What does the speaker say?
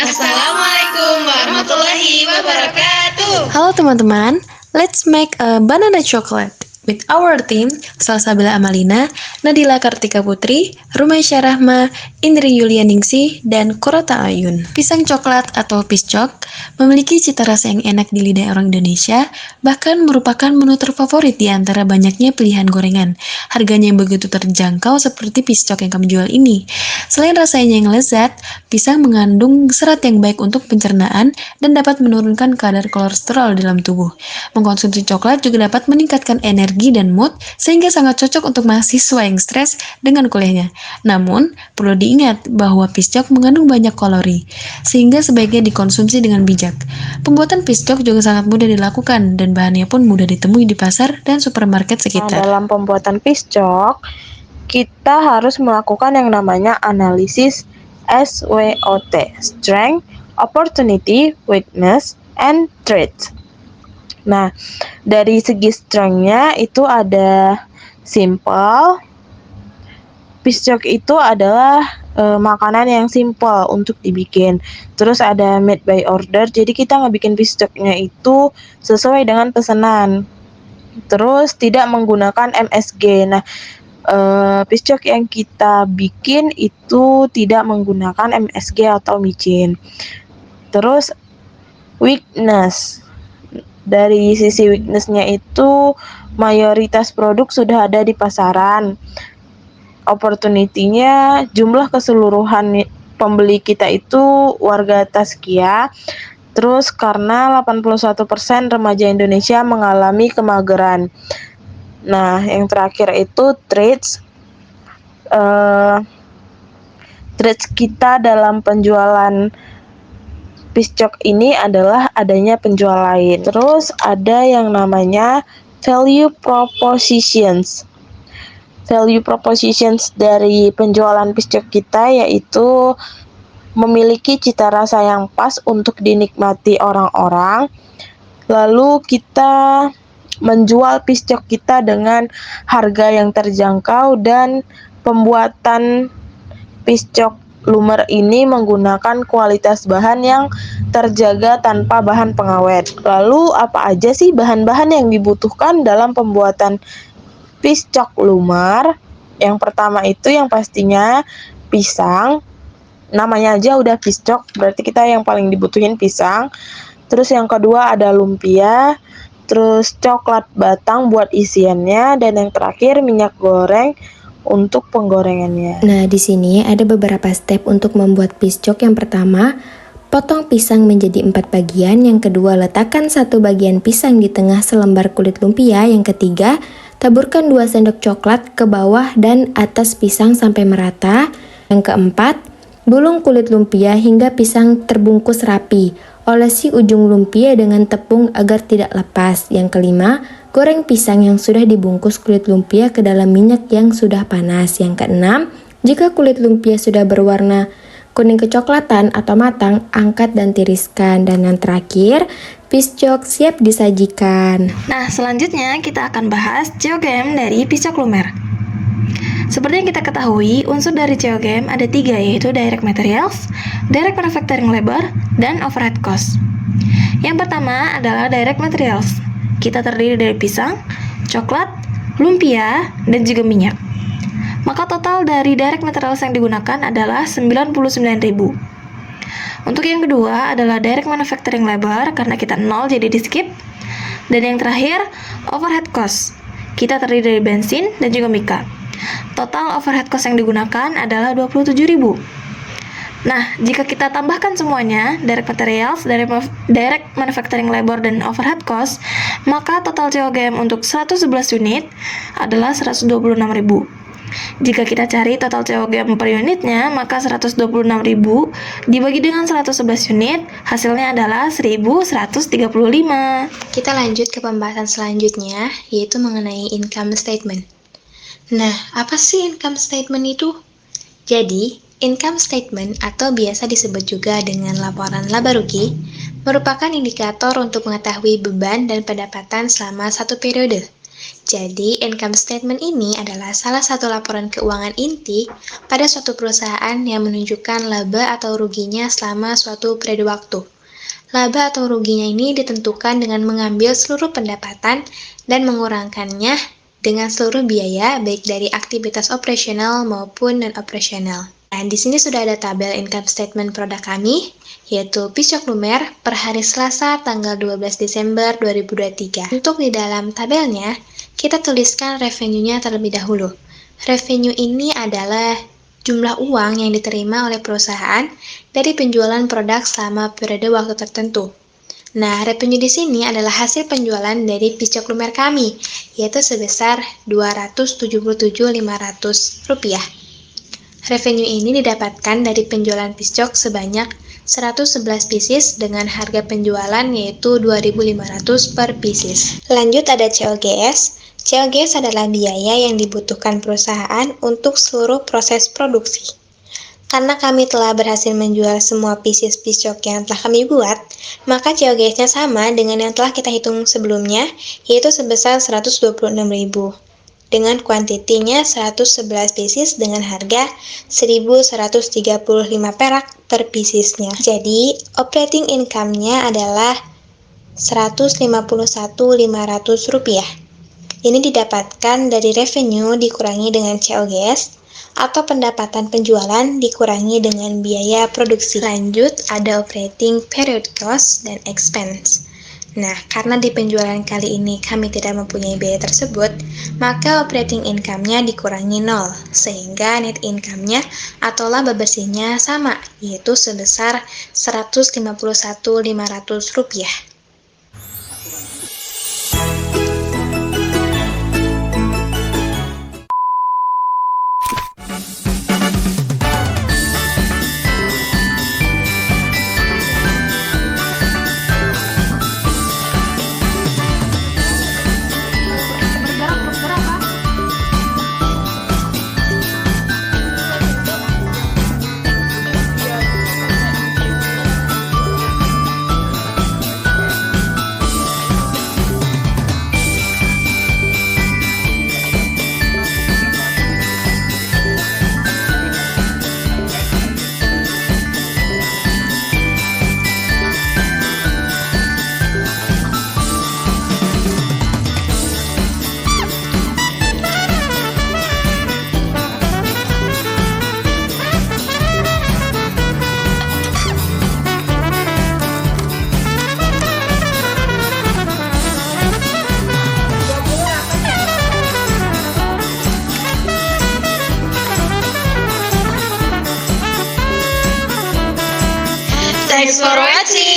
Assalamualaikum warahmatullahi wabarakatuh. Halo teman-teman, let's make a banana chocolate with our team Salsabila Amalina, Nadila Kartika Putri, Rumaisyah Rahma, Indri Yulianingsih, dan Korota Ayun. Pisang coklat atau piscok memiliki cita rasa yang enak di lidah orang Indonesia, bahkan merupakan menu terfavorit di antara banyaknya pilihan gorengan. Harganya yang begitu terjangkau seperti piscok yang kami jual ini. Selain rasanya yang lezat, pisang mengandung serat yang baik untuk pencernaan dan dapat menurunkan kadar kolesterol dalam tubuh. Mengkonsumsi coklat juga dapat meningkatkan energi dan mood, sehingga sangat cocok untuk mahasiswa yang stres dengan kuliahnya. Namun, perlu diingat bahwa piscok mengandung banyak kalori, sehingga sebaiknya dikonsumsi dengan bijak. Pembuatan piscok juga sangat mudah dilakukan, dan bahannya pun mudah ditemui di pasar dan supermarket sekitar. Dalam pembuatan piscok, kita harus melakukan yang namanya analisis SWOT, Strength, Opportunity, Weakness, and Threat. Nah, dari segi strength-nya itu ada simple. Piscok itu adalah makanan yang simple untuk dibikin. Terus ada made by order, jadi kita ngebikin piscoknya itu sesuai dengan pesanan. Terus tidak menggunakan MSG. Nah, piscok yang kita bikin itu tidak menggunakan MSG atau micin. Terus weakness. Dari sisi weakness-nya itu mayoritas produk sudah ada di pasaran. Opportunity-nya jumlah keseluruhan pembeli kita itu warga Taskia. Terus karena 81% remaja Indonesia mengalami kemageran. Nah, yang terakhir itu traits. Traits kita dalam penjualan piscok ini adalah adanya penjual lain. Terus ada yang namanya value propositions. Value propositions dari penjualan piscok kita yaitu memiliki cita rasa yang pas untuk dinikmati orang-orang. Lalu kita menjual piscok kita dengan harga yang terjangkau, dan pembuatan piscok lumer ini menggunakan kualitas bahan yang terjaga tanpa bahan pengawet. Lalu apa aja sih bahan-bahan yang dibutuhkan dalam pembuatan piscok lumer? Yang pertama itu yang pastinya pisang. Namanya aja udah piscok, berarti kita yang paling dibutuhin pisang. Terus yang kedua ada lumpia, terus coklat batang buat isiannya, dan yang terakhir minyak goreng untuk penggorengannya. Nah, di sini ada beberapa step untuk membuat piscok. Yang pertama, potong pisang menjadi 4 bagian. Yang kedua, letakkan 1 bagian pisang di tengah selembar kulit lumpia. Yang ketiga, taburkan 2 sendok coklat ke bawah dan atas pisang sampai merata. Yang keempat, gulung kulit lumpia hingga pisang terbungkus rapi. Olesi ujung lumpia dengan tepung agar tidak lepas. Yang kelima, goreng pisang yang sudah dibungkus kulit lumpia ke dalam minyak yang sudah panas. Yang keenam, jika kulit lumpia sudah berwarna kuning kecoklatan atau matang, angkat dan tiriskan. Dan yang terakhir, piscok siap disajikan. Nah, selanjutnya kita akan bahas COGM dari piscok lumer. Seperti yang kita ketahui, unsur dari COGM ada 3, yaitu direct materials, direct manufacturing labor, dan overhead cost. Yang pertama adalah direct materials. Kita terdiri dari pisang, coklat, lumpia, dan juga minyak. Maka total dari direct materials yang digunakan adalah 99.000. Untuk yang kedua adalah direct manufacturing labor, karena kita 0 jadi di skip. Dan yang terakhir, overhead cost. Kita terdiri dari bensin dan juga mika. Total overhead cost yang digunakan adalah 27.000. Nah, jika kita tambahkan semuanya, direct materials, direct manufacturing labor, dan overhead cost, maka total COGM untuk 111 unit adalah 126.000. Jika kita cari total COGM per unitnya, maka 126.000 dibagi dengan 111 unit, hasilnya adalah 1.135. Kita lanjut ke pembahasan selanjutnya, yaitu mengenai income statement. Nah, apa sih income statement itu? Jadi, income statement atau biasa disebut juga dengan laporan laba rugi merupakan indikator untuk mengetahui beban dan pendapatan selama satu periode. Jadi, income statement ini adalah salah satu laporan keuangan inti pada suatu perusahaan yang menunjukkan laba atau ruginya selama suatu periode waktu. Laba atau ruginya ini ditentukan dengan mengambil seluruh pendapatan dan mengurangkannya dengan seluruh biaya baik dari aktivitas operasional maupun non-operasional. Nah, di sini sudah ada tabel income statement produk kami, yaitu Piscok Lumer per hari Selasa tanggal 12 Desember 2023. Untuk di dalam tabelnya, kita tuliskan revenue-nya terlebih dahulu. Revenue ini adalah jumlah uang yang diterima oleh perusahaan dari penjualan produk selama periode waktu tertentu. Nah, revenue di sini adalah hasil penjualan dari Piscok Lumer kami, yaitu sebesar Rp277.500. Revenue ini didapatkan dari penjualan Piscok sebanyak 111 pieces dengan harga penjualan yaitu 2.500 per pieces. Lanjut ada COGS. COGS adalah biaya yang dibutuhkan perusahaan untuk seluruh proses produksi. Karena kami telah berhasil menjual semua pieces Piscok yang telah kami buat, maka COGS-nya sama dengan yang telah kita hitung sebelumnya, yaitu sebesar 126.000. Dengan kuantitinya 111 pieces dengan harga 1.135 perak per piecesnya. Jadi, operating income-nya adalah Rp151.500. Ini didapatkan dari revenue dikurangi dengan COGS atau pendapatan penjualan dikurangi dengan biaya produksi. Lanjut, ada operating period cost dan expense. Nah, karena di penjualan kali ini kami tidak mempunyai biaya tersebut, maka operating income-nya dikurangi 0, sehingga net income-nya atau laba bersihnya sama, yaitu sebesar Rp151.500. Thanks for watching!